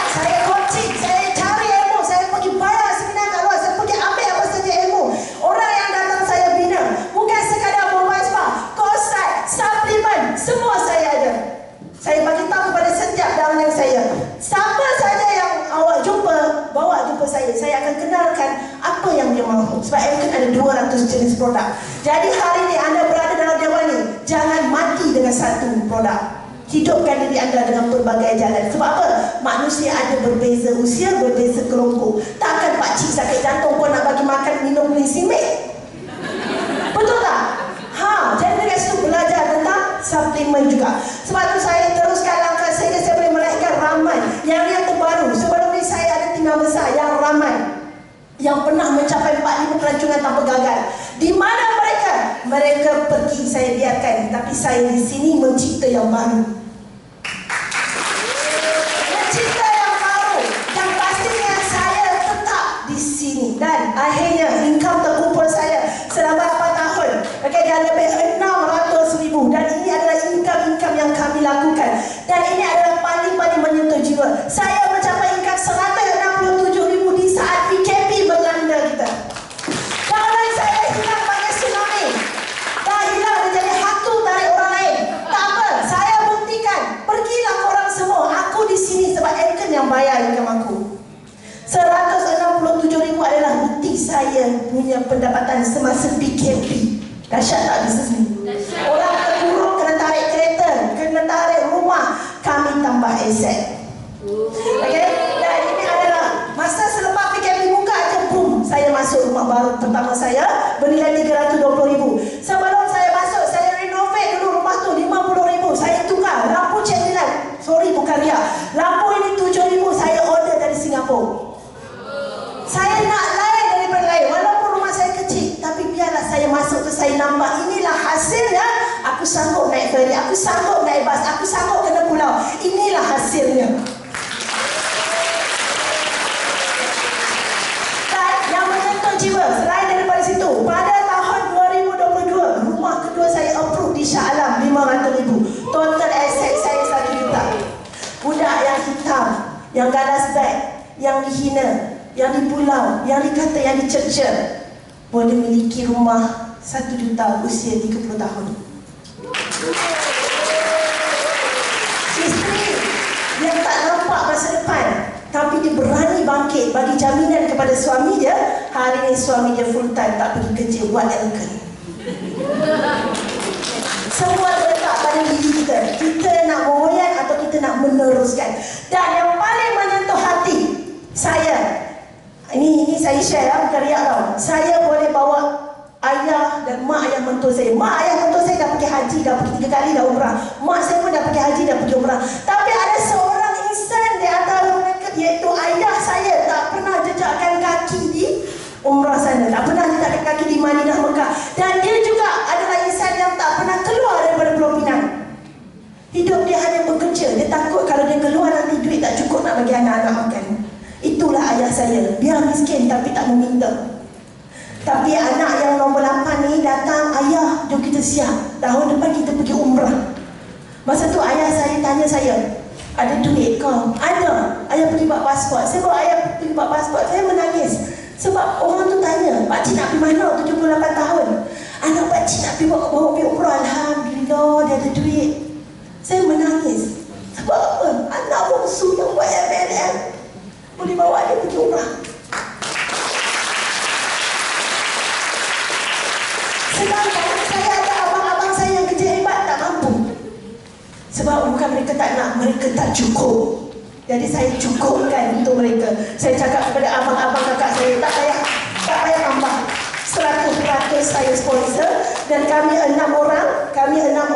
saya coaching, saya cari ilmu, saya pergi bayar seminar kat luar, saya pergi ambil apa saja ilmu. Orang yang datang saya bina, bukan sekadar mobile spa, course site, suplemen, semua saya ada. Saya bagi tahu kepada setiap downline saya, siapa saja yang awak jumpa, bawa jumpa saya akan kenalkan apa yang dia mahu. Sebab Elkan ada 200 jenis produk. Jadi hari ini anda berada dalam dewan ini, jangan mati dengan satu produk. Hidupkan diri anda dengan berbagai jalan. Sebab apa? Manusia ada berbeza usia, berbeza kelompok. Takkan pakcik sakit jantung pun nak bagi makan minum glycemic. Betul tak? Jadi dekat situ belajar tentang suplemen juga. Sebab tu saya teruskan langkah saya boleh melahirkan ramai yang terbaru. Sebelum ni saya ada timah besar yang ramai, yang pernah mencapai 4-5 pelancongan tanpa gagal. Di mana mereka? Mereka pergi, saya biarkan. Tapi saya di sini mencipta yang baru. Mencipta yang baru. Dan pastinya saya tetap di sini. Dan akhirnya income terkumpul saya selama 4 tahun. Okay, dah lebih 600,000. Dan ini adalah income yang kami lakukan. Dan ini adalah paling-paling menyentuh jiwa. Saya mencapai income 167,000 di saat PKP melanda kita. Downline saya hilang pakai tsunami. Dah hilang menjadi hantu tarik orang lain. Tak apa, saya buktikan. Pergilah korang semua. Aku di sini sebab Elkan yang bayar income aku. 167,000 adalah bukti saya punya pendapatan semasa PKP. Dahsyat tak bisnes ni? Orang terburuk kena tarik kereta, kena tarik rumah, kami tambah aset. Okay? Dan ini adalah masa selepas PKP buka aja, boom, saya masuk rumah baru pertama saya bernilai 320,000. Sebelum saya masuk, saya renovate dulu rumah tu 50,000. Saya tukar lampu cendela. Sorry, bukan ria. Lampu ini 7,000 saya order dari Singapura. Saya nak lain daripada lain. Walaupun rumah saya kecil, tapi biarlah saya masuk tu, saya nampak inilah hasilnya. Aku sanggup naik ferry, aku sanggup naik bas, aku sanggup kena pulau. Inilah hasilnya. Dan yang menyentuh jiwa, selain daripada situ, pada tahun 2022, rumah kedua saya approve di Shah Alam 500,000. Total asset saya 1 juta. Budak yang hitam, yang ganas beg, yang dihina, yang dipulau, yang dikata, yang dicerca, boleh memiliki rumah 1 juta usia 30 tahun. Isteri yang tak nampak masa depan, tapi dia berani bangkit bagi jaminan kepada suami dia. Hari ini suami dia full time, tak pergi kerja, buat Elkan. Semua terletak pada diri kita. Kita nak memoyan atau kita nak meneruskan. Dan yang paling menyentuh hati saya, ini saya share lah, bukan riak tau. Saya boleh bawa ayah dan mak ayah mentua saya. Mak ayah mentua saya dah pergi haji, dah pergi 3 kali dah umrah. Mak saya pun dah pergi haji, dah pergi umrah. Tapi ada seorang insan di antara mereka, iaitu ayah saya, tak pernah jejakkan kaki di umrah sana, tak pernah jejakkan kaki di Madinah, Mekah. Dan dia juga adalah insan yang tak pernah keluar daripada Pulau Pinang. Hidup dia hanya bekerja. Dia takut kalau dia keluar nanti duit tak cukup nak bagi anak-anak makan. Itulah ayah saya. Dia miskin tapi tak meminta. Tapi anak yang nombor 8 ni datang, ayah, jom kita siap. Tahun depan kita pergi umrah. Masa tu ayah saya tanya saya, ada duit kau? Ada. Ayah pergi buat pasport. Saya bawa ayah pergi buat pasport. Saya menangis. Sebab orang tu tanya, pakcik nak pergi mana 78 tahun? Anak pakcik nak pergi umrah. Alhamdulillah, dia ada duit. Saya menangis. Sebab apa? Anak bongsu yang buat MLM boleh bawa dia pergi umrah. Sedangkan saya ada abang-abang saya yang kerja hebat tak mampu. Sebab bukan mereka tak nak, mereka tak cukup. Jadi saya cukupkan untuk mereka. Saya cakap kepada abang-abang kakak saya, tak payah tambah. 100% saya sponsor. Dan kami 6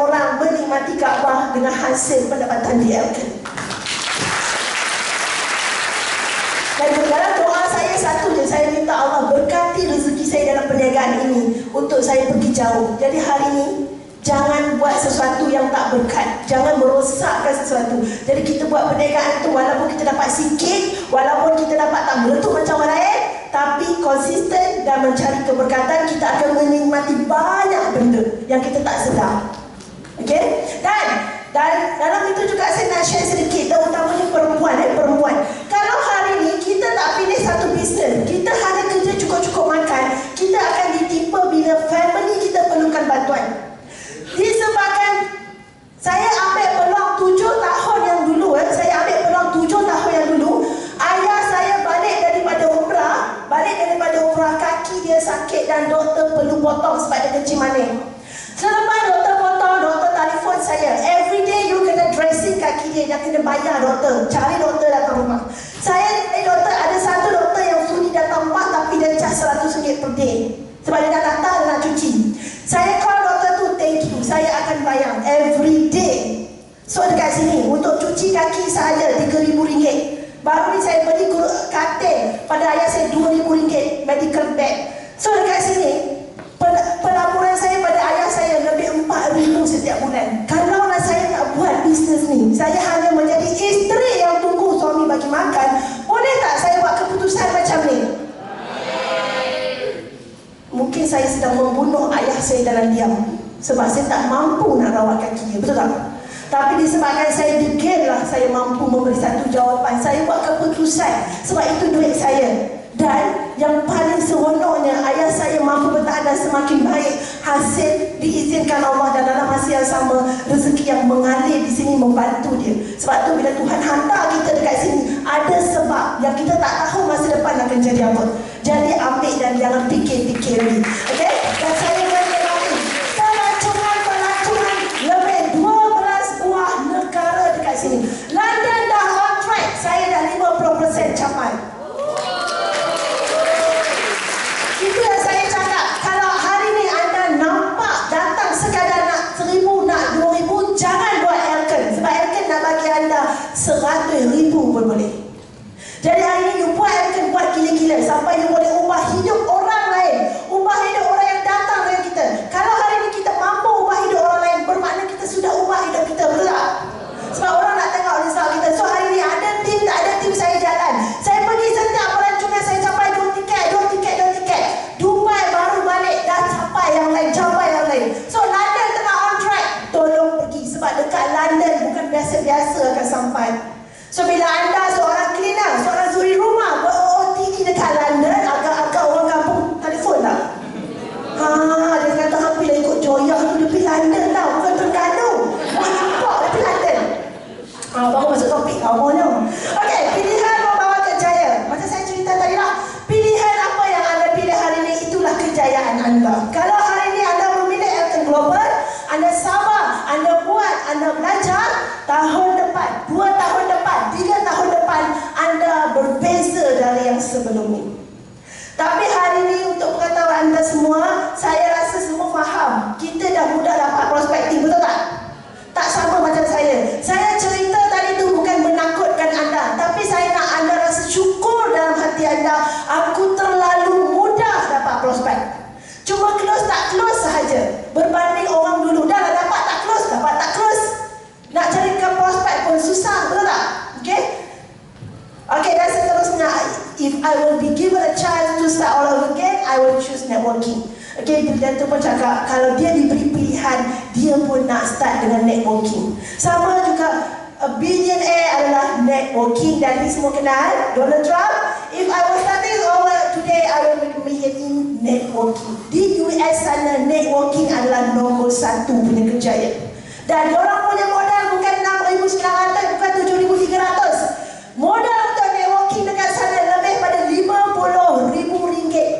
orang menikmati Kaabah dengan hasil pendapatan di Elkan. Dan dalam doa saya satu je, saya minta Allah berkati rezeki saya dalam perniagaan ini untuk saya pergi jauh. Jadi hari ini jangan buat sesuatu yang tak berkat, jangan merosakkan sesuatu. Jadi kita buat perniagaan itu walaupun kita dapat sikit, walaupun kita dapat tak meletup macam orang lain, tapi konsisten dan mencari keberkatan, kita akan menikmati banyak benda yang kita tak sedar. Okey? Dan dalam itu juga saya nak share sedikit, terutamanya perempuan. Kalau hari ni kita tak pilih satu bisnes, kita hanya kerja cukup-cukup makan, kita akan ditimpa bila family kita perlukan bantuan. Disebabkan saya ambil peluang 7 tahun yang dulu, ayah saya balik daripada umrah, kaki dia sakit dan doktor perlu potong sebab dia kencing manis. Selepas doktor potong, doktor telefon saya, every day you kena dressing kaki dia, kena bayar doktor, cari doktor datang rumah. Doktor, ada satu doktor yang sudi datang rumah tapi dia charge RM100 per day sebab dia dah datang, dia nak cuci. Saya call doktor tu, thank you, saya akan bayar every day. So dekat sini untuk cuci kaki sahaja RM3,000. Baru ni saya beli katil pada ayah saya RM2,000 medical bag. So dekat sini pelaburan saya pada ayah saya lebih RM4,000 setiap bulan. Kalau saya nak buat bisnes ni, saya hanya menjadi isteri yang tunggu suami bagi makan, boleh tak saya buat keputusan macam ni? Mungkin saya sedang membunuh ayah saya dalam diam sebab saya tak mampu nak rawat kaki dia, betul tak? Tapi disebabkan saya degillah, saya mampu memberi satu jawapan, saya buat keputusan sebab itu duit saya. Dan yang paling seronoknya, ayah saya mampu bertahan dan semakin baik, hasil diizinkan Allah, dan dalam masa yang sama rezeki yang mengalir di sini membantu dia. Sebab tu bila Tuhan hantar kita dekat sini, ada sebab yang kita tak tahu masa depan akan jadi apa. Jadi ambil dan jangan fikir-fikir lagi. Okey? Dan saya mengenali pelacuran lebih 12 buah negara dekat sini. London dah on track, saya dah 50% capai. Itu yang saya cakap. Kalau hari ni anda nampak datang sekadar nak 1,000, nak 2,000, jangan buat Elken. Sebab Elken nak bagi anda 100,000 pun boleh. Jadi hari ni you buat Elken, buat gila-gila sampai you boleh ubah hidup orang lain, ubah hidup orang yang datang dengan kita. Kalau hari ni kita mampu ubah hidup orang lain, bermakna kita sudah ubah hidup kita, betul tak? Sebab orang nak tengok result kita. So hari ni ada tim, tak ada tim, saya jalan. Saya pergi setiap pelancongan, saya capai 2 tiket. Dubai baru balik, dah capai yang lain. So London tengah on track, tolong pergi. Sebab dekat London bukan biasa-biasa akan sampai. So bila anda seorang cleaner, seorang suri rumah, buat OOTD dekat London, agak-agak orang kampung telefon tak? Dia kata hampir dah ikut Joyah tu, dia pergi London tau, bukan Terengganu. Nampak dia pergi London. Baru masuk topik awalnya. Okey, pilihan membawa kejayaan. Macam saya cerita tadi lah, pilihan apa yang anda pilih hari ini, itulah kejayaan anda. Kalau hari ini anda memilih Elken Global, anda sabar, anda buat, anda belajar, tahun depan, 2 tahun depan, 3 tahun depan, anda berbeza dari yang sebelum ini. Tapi hari ini untuk pengetahuan anda semua, saya rasa semua faham, kita dah mudah dapat prospektif, betul tak? Tak sama macam saya. Saya cerita tadi tu bukan menakutkan anda, tapi saya nak anda rasa syukur dalam hati anda, aku terlalu mudah dapat prospek. Cuma close tak close sahaja. Berbanding orang dulu, dah lah dapat tak close. Nak carikan prospek pun susah, betul tak? Okey? Okey, dan seterusnya, if I will be given a chance to start all over again, I will choose networking. Okey, dia tu pun cakap, kalau dia diberi pilihan, dia pun nak start dengan networking. Sama juga, a billionaire adalah networking, dan ni semua kenal Donald Trump. If I was starting over today, I will make a million in networking. Di US sana, networking adalah nombor 1 punya kejayaan. Dan orang punya modal bukan 6,900, bukan 7,300. Modal untuk networking dekat sana lebih pada RM50,000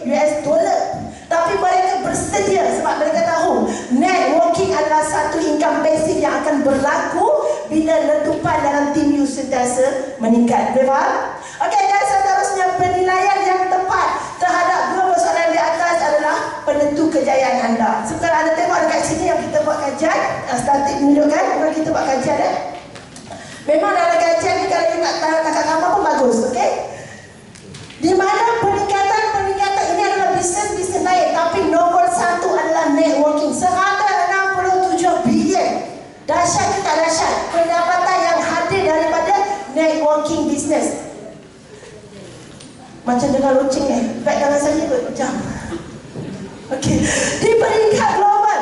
US dollar. Tapi mereka bersedia sebab mereka tahu networking adalah satu income basic yang akan berlaku bila letupan dalam tim you sentiasa meningkat. Betul? Okey, dan seterusnya, penilaian yang tepat terhadap 2 persoalan di atas adalah penentu kejayaan anda. Sekarang anda tengok dekat sini yang kita buat kajian, statik menunjukkan bukan kita buat kajian Memang dalam kajian ni kalau you nak tangkap gambar pun bagus, okey? Di mana peningkatan ini adalah bisnes lain, tapi nombor 1 adalah networking. 167 bilion. Dahsyat ke tak dahsyat? Pendapatan yang hadir daripada networking bisnes. Macam macam dengar loceng baik tangan saya kot macam. Okey, di peringkat global.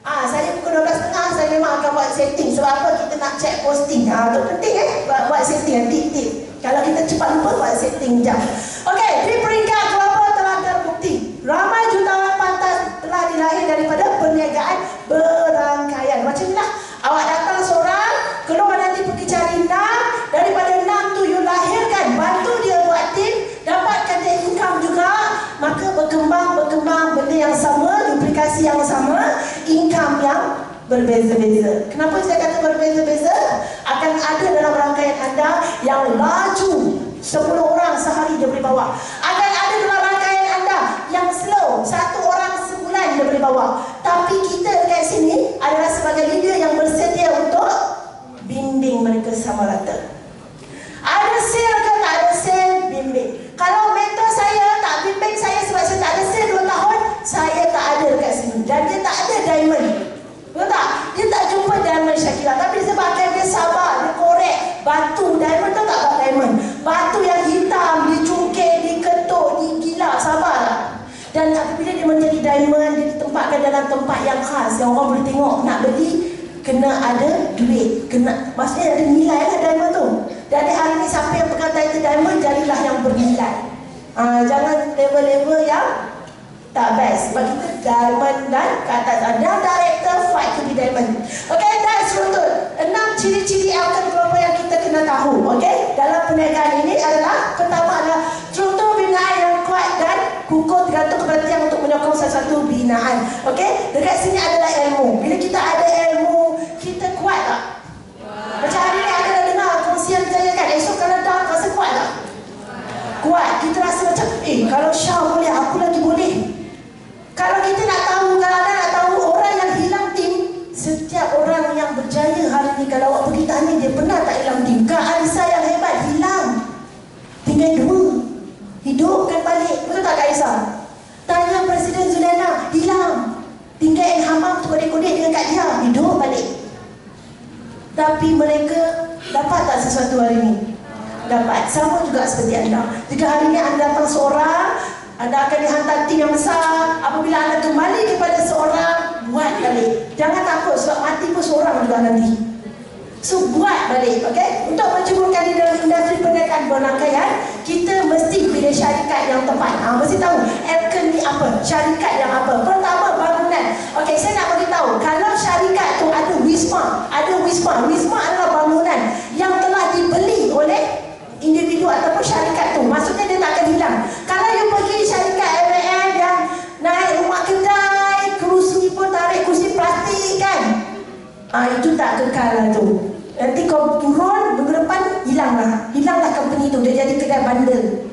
Saya pukul 12.30 saya memang akan buat setting. Sebab apa? Kita nak check posting. Itu penting buat setting, tip-tip. Kalau kita cepat lupa, buat setting jap. Okey, di peringkat global telah terbukti ramai jutawan pantas telah dilahir daripada perniagaan berangkaian. Macam inilah, awak datang seorang, keluar nanti pergi cari 6, daripada 6 tu you lahirkan, bantu dia buat tim, dapatkan dia income juga, maka berkembang benda yang sama, duplikasi yang sama, income yang berbeza-beza. Kenapa saya kata berbeza-beza? Akan ada dalam rangkaian anda yang laju 10 orang sehari dia boleh bawa. Akan ada dalam rangkaian anda yang slow 1 orang sebulan dia boleh bawa. Tapi kita dekat sini adalah sebagai leader yang bersedia untuk bimbing mereka sama rata. Ada sale ke tak ada sale, bimbing. Kalau mentor saya tak bimbing saya sebab saya tak ada sale 2 tahun, saya tak ada dekat sini. Dan dia tak ada diamond. Betul tak? Dia tak jumpa diamond Syakila. Tapi disebabkan dia sabar, dia korek batu. Diamond tu tak buat diamond. Batu yang hitam, dicungkir, diketuk, digilap, sabar tak? Dan apabila dia menjadi diamond, dia ditempatkan dalam tempat yang khas, yang orang boleh tengok, nak beli, kena ada duit. Maksudnya ada nilai lah diamond tu. Dan hari ni siapa yang pegang title diamond, jadilah yang bernilai. Jangan level-level yang tak best. Sebab kita diamond dan ke atas. Ada director fight to be diamond. Okay, that's runtut 6 ciri-ciri Elkan Global yang kita kena tahu. Okay, dalam perniagaan ini adalah, pertama adalah struktur binaan yang kuat dan kukuh tergantung keberhasilan untuk menyokong sesuatu binaan. Okay, dekat sini adalah ilmu. Bila kita ada ilmu, kita kuat tak? Macam hari ni ada dah dengar kongsian saya kan, esok kalau down rasa kuat tak? Kuat. Kita rasa macam kalau Syah boleh, aku lagi boleh. Kalau kita nak tahu, kalau anda nak tahu orang yang hilang tim, setiap orang yang berjaya hari ni, kalau awak pergi tanya dia pernah tak hilang tim. Kak Aisyah yang hebat hilang, tinggal 2, hidupkan balik. Betul tak Kak Aisyah? Tanya Presiden Zulaiana, hilang, tinggal yang hamam tu kodek-kodek dengan Kak Dia, hidup balik. Tapi mereka dapat tak sesuatu hari ni? Dapat. Sama juga seperti anda. Jika hari ni anda datang seorang, anda akan dihantar tim yang besar. Apabila anda kembali kepada seorang, buat balik. Jangan takut sebab mati pun seorang juga nanti. So buat balik, okay? Untuk menceburkan di dalam industri perniagaan berangkaian, kita mesti pilih syarikat yang tepat. Mesti tahu Elkan ni apa, syarikat yang apa. Pertama, bangunan. Okay, saya nak beritahu, kalau syarikat tu ada Wisma, Wisma adalah bangunan yang telah dibeli oleh individu ataupun syarikat tu. Maksudnya dia tak akan hilang. Kalau you pergi syarikat MLM yang naik rumah kedai, kerusi pun tarik kerusi plastik kan, itu tak kekal lah tu. Nanti kau turun, minggu depan hilanglah company tu, dia jadi kedai bandel.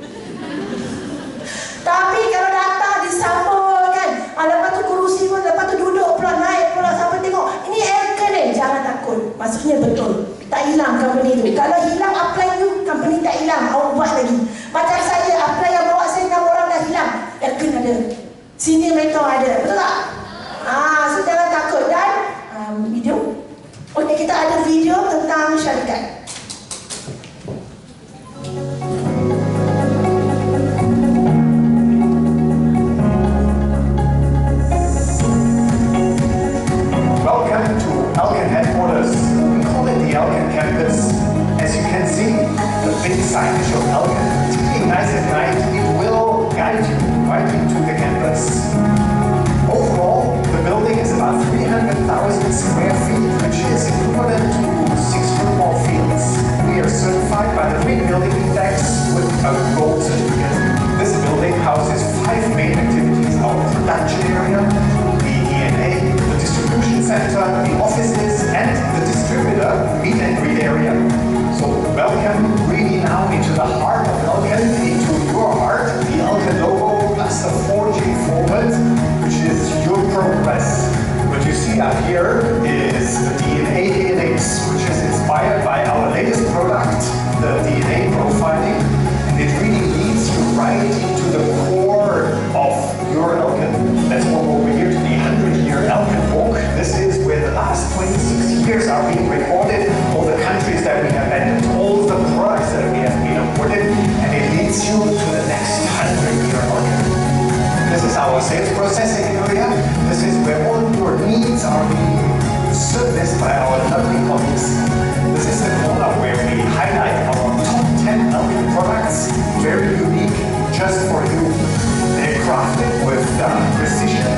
Tapi kalau datang disambut kan, lepas tu kerusi pun, lepas tu duduk pula, naik pula, sampai tengok ini Elkan ni, jangan takut. Maksudnya betul, tak hilang company tu. Kalau hilang apply you, company tak hilang, awak buat lagi. Macam saya apply yang bawa saya 6 orang dah hilang, Elkan ada, senior mentor ada, betul tak? So jangan takut. Dan video. Okey, kita ada video tentang syarikat. Welcome to Elkan headquarters. We call it the Elkan campus. As you can see, the big signage of Elkan. It's nice at night. It will guide you right into the campus. Overall, the building is about 300,000 square feet, which is equivalent to 6 football fields. We are certified by the Green Building Index with a gold certificate. This building houses 5 main activities: our production area, the DNA, the distribution center, the offices, and the distributor meet and greet area. So welcome really now into the heart of Elkan, into your heart, the Elkan logo plus the 4G forward, which is your progress. What you see up here is the DNA DNX, which is inspired by our latest product, the DNA profiling, and it really leads you right into the core of your Elkan. Let's walk over here to the 100-year Elkan book. This is where the last 26 years are being recorded, all the countries that we have entered, all the products that we have been awarded, and it leads you to the next our sales processing area. This is where all your needs are being serviced by our lovely colleagues. This is the corner where we highlight our top 10 Elkin products, very unique, just for you. They're crafted with precision.